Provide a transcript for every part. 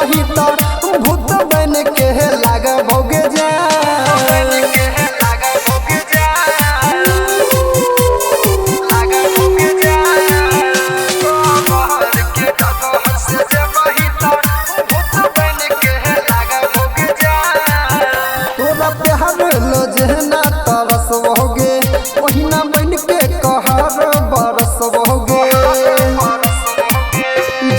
बही तो भूत बन के लाग भोगे जा जहना तरस होगे ओहिना बन के कहर बरस होगे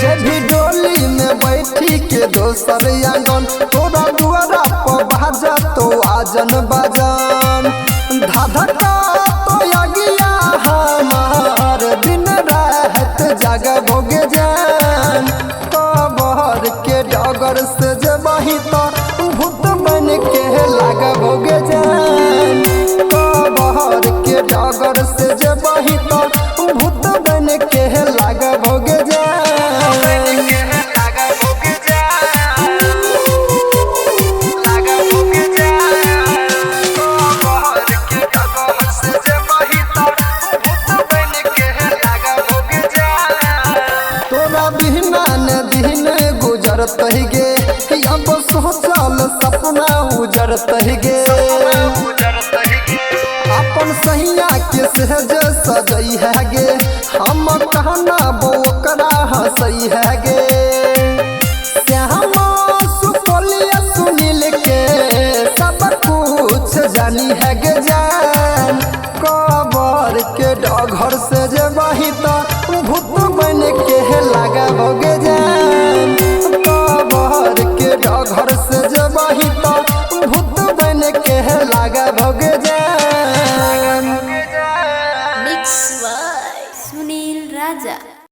जब भी डोली में बैठी के दोसर आंगन तोरा दुआरा पर बाजा तो आजन बाजन धाधका तो आगिया हमार दिन रात जाग भोगे जान कबर के डगर से जबही तो भूत बन के लाग भोगे जान कबर के डगर से जबही तो भूत बन के लाग भोगे जान दिन गुजरत गे अब सोचल सपना उजरत गे अपन सैया के सहज सजई है गे हम कहना बोकरा हंसई है गे श्यामा सुपलिया सुनील के सब कुछ जानी है गे जान कबर के डगर से जबही तो